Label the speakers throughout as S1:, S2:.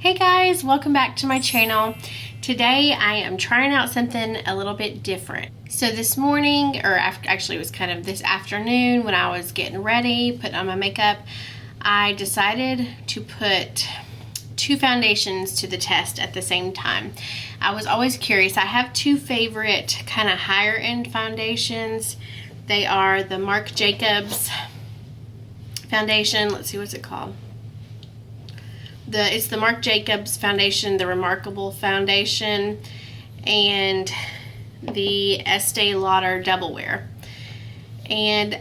S1: Hey guys, welcome back to my channel. Today I am trying out something a little bit different. So this morning, or actually it was kind of this afternoon when I was getting ready, putting on my makeup, I decided to put two foundations to the test at the same time. I was always curious. I have two favorite kind of higher end foundations. They are the Marc Jacobs foundation. Let's see, what's it called? It's the Marc Jacobs foundation, the Remarcable foundation, and the Estee Lauder Doublewear. And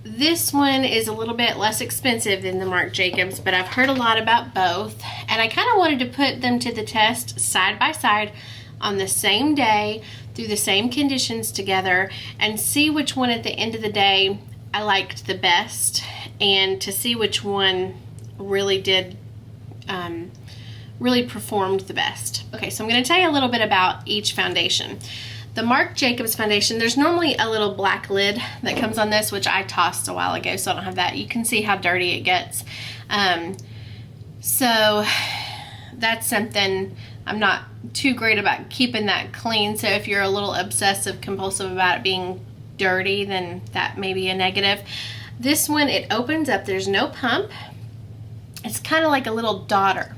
S1: this one is a little bit less expensive than the Marc Jacobs, but I've heard a lot about both, and I kind of wanted to put them to the test side by side on the same day through the same conditions together and see which one at the end of the day I liked the best, and to see which one really really performed the best. Okay, so I'm going to tell you a little bit about each foundation. The Marc Jacobs foundation, there's normally a little black lid that comes on this, which I tossed a while ago, so I don't have that. You can see how dirty it gets. So that's something I'm not too great about, keeping that clean. So if you're a little obsessive compulsive about it being dirty, then that may be a negative. This one, it opens up. There's no pump. It's kind of like a little daughter.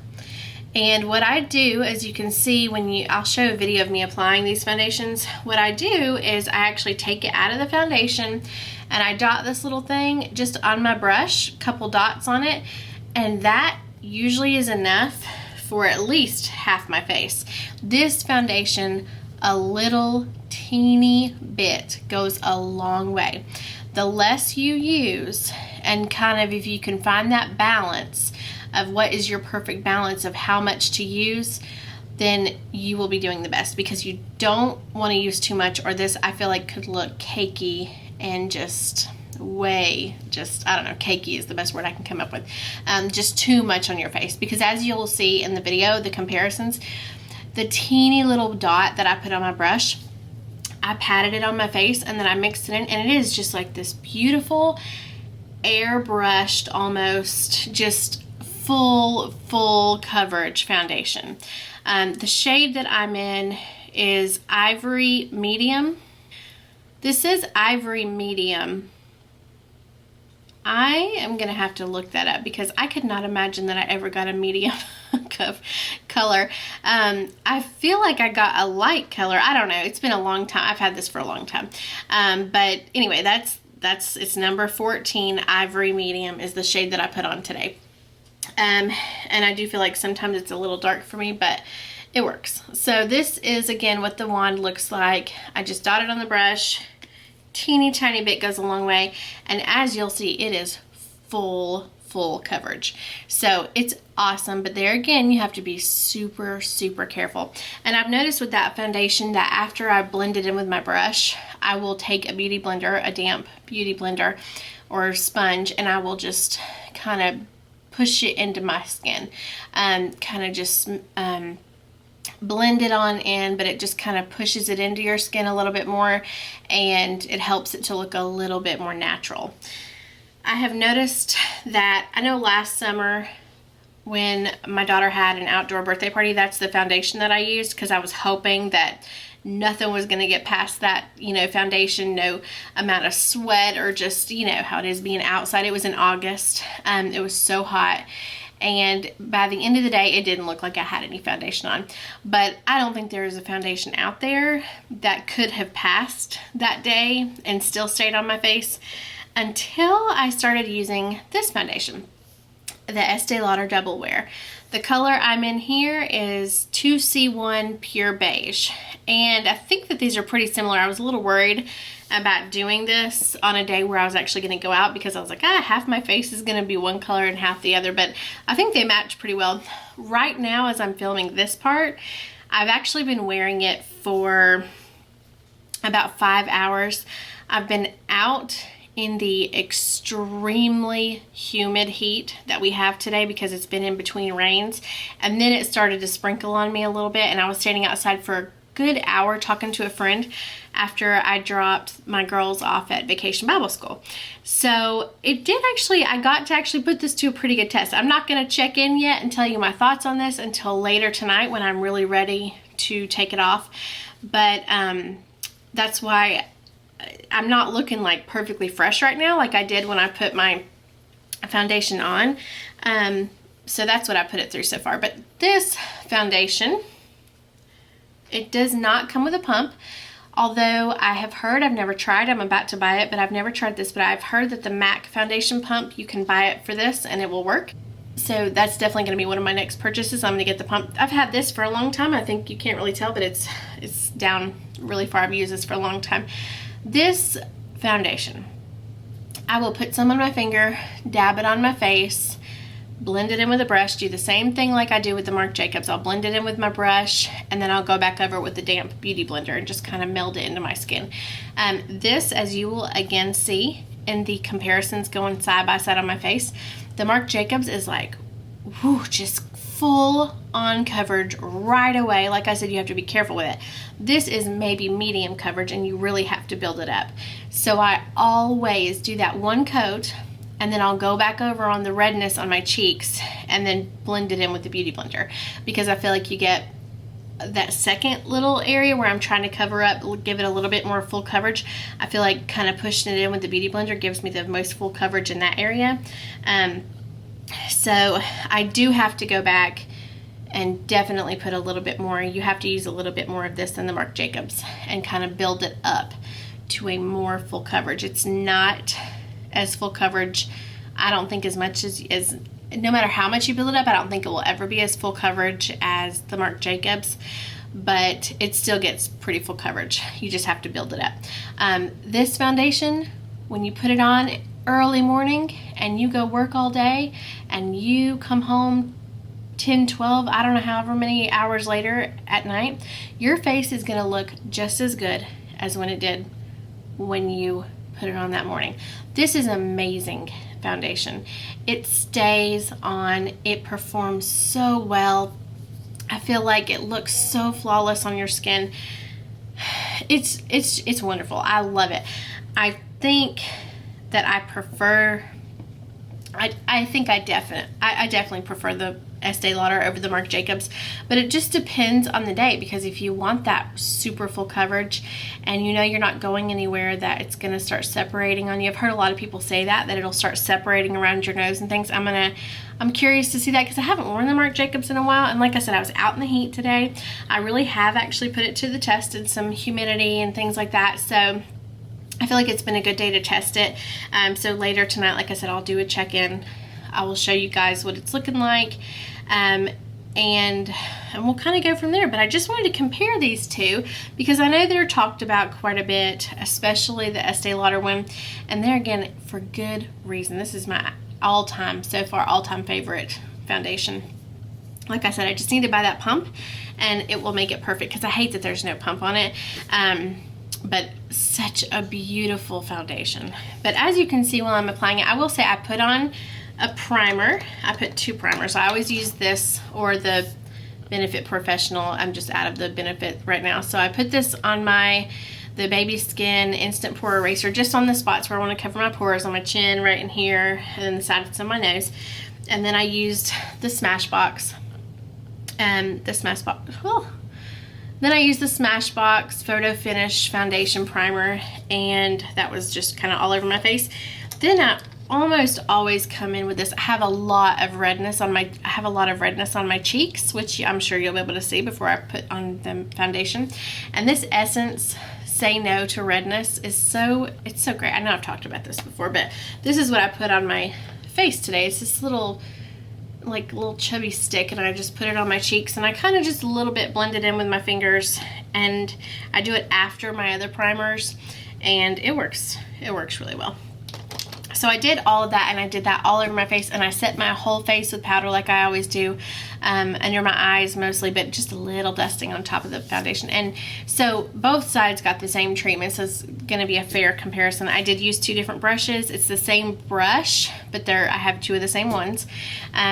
S1: And what I do, as you can see, I'll show a video of me applying these foundations. What I do is I actually take it out of the foundation and I dot this little thing just on my brush, couple dots on it, and that usually is enough for at least half my face. This foundation, a little teeny bit goes a long way. The less you use, and kind of if you can find that balance of what is your perfect balance of how much to use, then you will be doing the best, because you don't want to use too much, or this I feel like could look cakey and I don't know, cakey is the best word I can come up with, just too much on your face. Because as you'll see in the video, the comparisons, the teeny little dot that I put on my brush, I patted it on my face and then I mixed it in, and it is just like this beautiful airbrushed, almost just full coverage foundation. The shade that I'm in is Ivory Medium. This is Ivory Medium. I am gonna have to look that up because I could not imagine that I ever got a medium color. I feel like I got a light color. I don't know. It's been a long time. I've had this for a long time. But anyway, it's number 14. Ivory Medium is the shade that I put on today. And I do feel like sometimes it's a little dark for me, but it works. So this is, again, what the wand looks like. I just dot it on the brush. Teeny tiny bit goes a long way, and as you'll see, it is full coverage. So it's awesome, but there again, you have to be super careful. And I've noticed with that foundation that after I blend it in with my brush, I will take a beauty blender, a damp beauty blender or sponge, and I will just kind of push it into my skin, kind of just blend it on in, but it just kind of pushes it into your skin a little bit more, and it helps it to look a little bit more natural. I have noticed that, I know last summer when my daughter had an outdoor birthday party, that's the foundation that I used, because I was hoping that nothing was going to get past that, foundation, no amount of sweat, or just, how it is being outside. It was in August. It was so hot. And by the end of the day, it didn't look like I had any foundation on. But I don't think there is a foundation out there that could have passed that day and still stayed on my face until I started using this foundation, the Estee Lauder Doublewear. The color I'm in here is 2C1 Pure Beige. And I think that these are pretty similar. I was a little worried about doing this on a day where I was actually going to go out, because I was like, half my face is going to be one color and half the other, but I think they match pretty well. Right now, as I'm filming this part, I've actually been wearing it for about 5 hours. I've been out in the extremely humid heat that we have today because it's been in between rains, and then it started to sprinkle on me a little bit, and I was standing outside for a good hour talking to a friend after I dropped my girls off at Vacation Bible School. So it did actually, I got to actually put this to a pretty good test. I'm not going to check in yet and tell you my thoughts on this until later tonight when I'm really ready to take it off. But that's why I'm not looking like perfectly fresh right now like I did when I put my foundation on. So that's what I put it through so far. But this foundation, it does not come with a pump. Although I have heard, I've never tried, I'm about to buy it, but I've never tried this, but I've heard that the MAC foundation pump, you can buy it for this and it will work. So that's definitely going to be one of my next purchases. I'm going to get the pump. I've had this for a long time. I think you can't really tell, but it's down really far. I've used this for a long time. This foundation, I will put some on my finger, dab it on my face, blend it in with a brush, do the same thing like I do with the Marc Jacobs. I'll blend it in with my brush, and then I'll go back over with the damp beauty blender and just kind of meld it into my skin. This, as you will again see in the comparisons going side by side on my face, the Marc Jacobs is like, whoo, just full on coverage right away. Like I said, you have to be careful with it. This is maybe medium coverage, and you really have to build it up. So I always do that one coat, and then I'll go back over on the redness on my cheeks and then blend it in with the beauty blender, because I feel like you get that second little area where I'm trying to cover up, give it a little bit more full coverage. I feel like kind of pushing it in with the beauty blender gives me the most full coverage in that area. So I do have to go back and definitely put a little bit more. You have to use a little bit more of this than the Marc Jacobs and kind of build it up to a more full coverage. It's not as full coverage, I don't think, as much as no matter how much you build it up, I don't think it will ever be as full coverage as the Marc Jacobs, but it still gets pretty full coverage. You just have to build it up. This foundation, when you put it on early morning and you go work all day and you come home 10, 12, I don't know, however many hours later at night, your face is going to look just as good as when it did when you put it on that morning. This is amazing foundation. It stays on. It performs so well. I feel like it looks so flawless on your skin. It's wonderful. I love it. I think that I prefer, I definitely prefer the Estee Lauder over the Marc Jacobs, but it just depends on the day, because if you want that super full coverage and you know you're not going anywhere, that it's going to start separating on you. I've heard a lot of people say that it'll start separating around your nose and things. I'm curious to see that, because I haven't worn the Marc Jacobs in a while, and like I said, I was out in the heat today. I really have actually put it to the test in some humidity and things like that, so I feel like it's been a good day to test it. So later tonight, like I said, I'll do a check-in. I will show you guys what it's looking like, and we'll kind of go from there. But I just wanted to compare these two, because I know they're talked about quite a bit, especially the Estee Lauder one, and there again, for good reason. This is my all-time favorite foundation. Like I said, I just need to buy that pump, and it will make it perfect, because I hate that there's no pump on it. But such a beautiful foundation. But as you can see while I'm applying it, I will say I put on a primer. I put 2 primers. I always use this or the Benefit Professional. I'm just out of the Benefit right now. So I put this on the Baby Skin Instant Pore Eraser, just on the spots where I want to cover my pores, on my chin, right in here, and then the sides of my nose. And then I used the Smashbox. Then I used the Smashbox Photo Finish Foundation Primer, and that was just kind of all over my face. Then I almost always come in with this. I have a lot of redness on my cheeks, which I'm sure you'll be able to see before I put on the foundation. And this Essence Say No to Redness is so great. I know I've talked about this before, but this is what I put on my face today. It's this little chubby stick, and I just put it on my cheeks, and I kind of just a little bit blend it in with my fingers, and I do it after my other primers, and it works really well. So I did all of that, and I did that all over my face, and I set my whole face with powder like I always do, under my eyes mostly, but just a little dusting on top of the foundation. And so both sides got the same treatment, so it's going to be a fair comparison. I did use 2 different brushes. It's the same brush, but I have 2 of the same ones.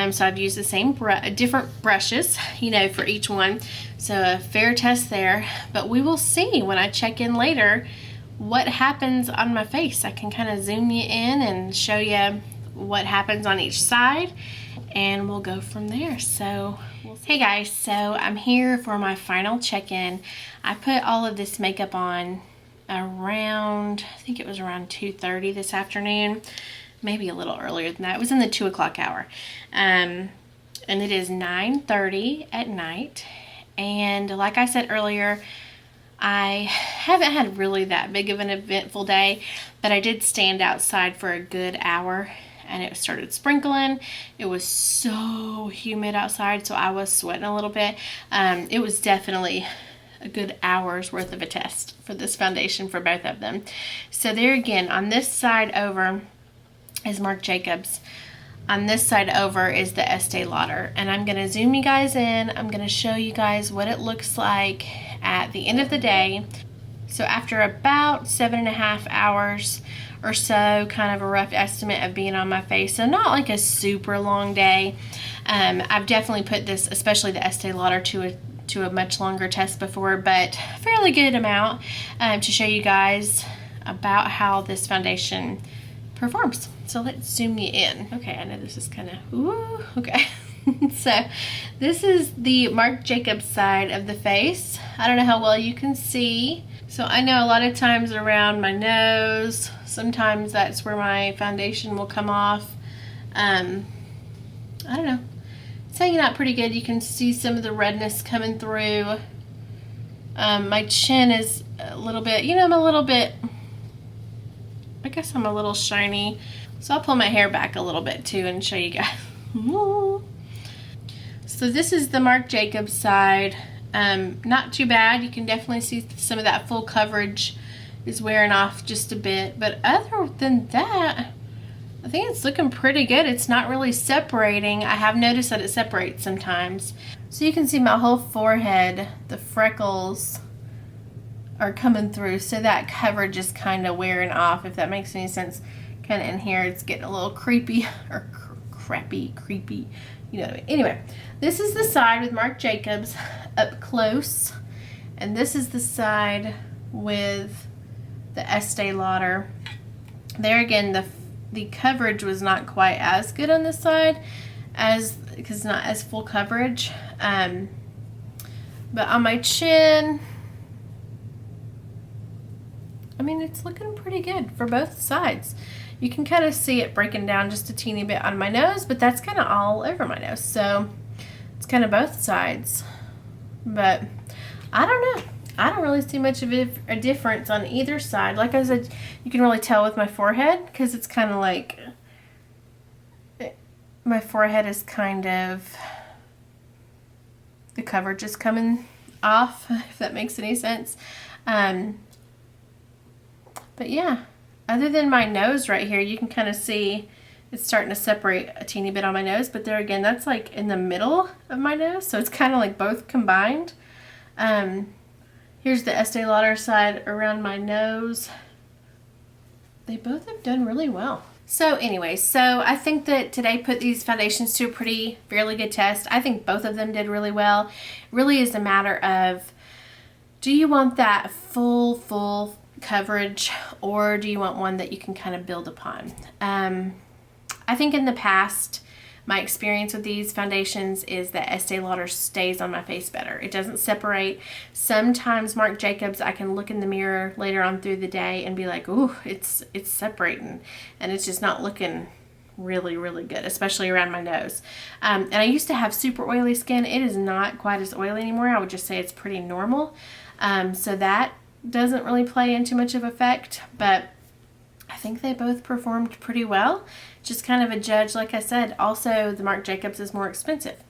S1: So I've used the same different brushes, you know, for each one. So a fair test there, but we will see when I check in later what happens on my face. I can kind of zoom you in and show you what happens on each side, and we'll go from there. So hey guys, so I'm here for my final check-in. I put all of this makeup on around, I think it was around 2:30 this afternoon, maybe a little earlier than that. It was in the 2 o'clock hour, and it is 9:30 at night. And like I said earlier, I haven't had really that big of an eventful day, but I did stand outside for a good hour, and it started sprinkling. It was so humid outside, so I was sweating a little bit. It was definitely a good hour's worth of a test for this foundation for both of them. So there again, on this side over is Marc Jacobs. On this side over is the Estee Lauder, and I'm going to zoom you guys in. I'm going to show you guys what it looks like at the end of the day. So after about 7.5 hours or so, kind of a rough estimate of being on my face, so not like a super long day. I've definitely put this, especially the Estee Lauder, to a much longer test before, but fairly good amount to show you guys about how this foundation performs. So let's zoom you in. Okay, I know this is kind of, ooh, okay. So this is the Marc Jacobs side of the face. I don't know how well you can see. So I know a lot of times around my nose, sometimes that's where my foundation will come off. I don't know. It's hanging out pretty good. You can see some of the redness coming through. My chin is a little bit, you know, I guess I'm a little shiny. So I'll pull my hair back a little bit too and show you guys. So this is the Marc Jacobs side. Not too bad. You can definitely see some of that full coverage is wearing off just a bit. But other than that, I think it's looking pretty good. It's not really separating. I have noticed that it separates sometimes. So you can see my whole forehead, the freckles are coming through. So that coverage is kind of wearing off, if that makes any sense. Kind of in here, it's getting a little creepy, or creepy, you know what I mean. Anyway, this is the side with Marc Jacobs up close, and this is the side with the Estee Lauder. There again, the coverage was not quite as good on this side, because not as full coverage. But on my chin, I mean, it's looking pretty good for both sides. You can kind of see it breaking down just a teeny bit on my nose, but that's kind of all over my nose. So it's kind of both sides. But I don't know. I don't really see much of a difference on either side. Like I said, you can really tell with my forehead, because it's kind of like, my forehead is kind of, the coverage is coming off, if that makes any sense. But yeah. Other than my nose right here, you can kind of see it's starting to separate a teeny bit on my nose, but there again, that's like in the middle of my nose, so it's kind of like both combined. Here's the Estee Lauder side around my nose. They both have done really well. So anyway, so I think that today put these foundations to a fairly good test. I think both of them did really well. It really is a matter of, do you want that full coverage, or do you want one that you can kind of build upon? I think in the past, my experience with these foundations is that Estee Lauder stays on my face better. It doesn't separate. Sometimes Marc Jacobs, I can look in the mirror later on through the day and be like, ooh, it's separating, and it's just not looking really, really good, especially around my nose. And I used to have super oily skin. It is not quite as oily anymore. I would just say it's pretty normal. So that doesn't really play into much of effect, but I think they both performed pretty well. Just kind of a judge, like I said. Also, the Marc Jacobs is more expensive.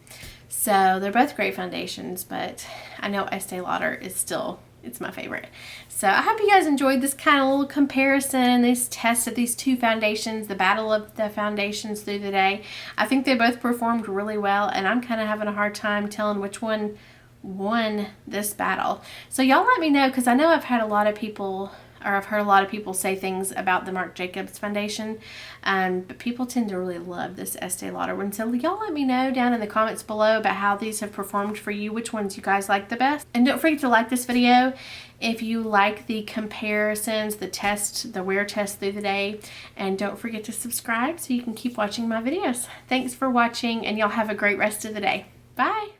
S1: So they're both great foundations, but I know Estee Lauder is still It's my favorite. So I hope you guys enjoyed this kind of little comparison and this test of these two foundations, the battle of the foundations through the day. I think they both performed really well, and I'm kind of having a hard time telling which one won this battle. So y'all let me know, because I know I've had a lot of people, or I've heard a lot of people say things about the Marc Jacobs foundation, but people tend to really love this Estee Lauder one. So y'all let me know down in the comments below about how these have performed for you, which ones you guys like the best. And don't forget to like this video if you like the comparisons, the wear test through the day. And don't forget to subscribe so you can keep watching my videos. Thanks for watching, and y'all have a great rest of the day. Bye!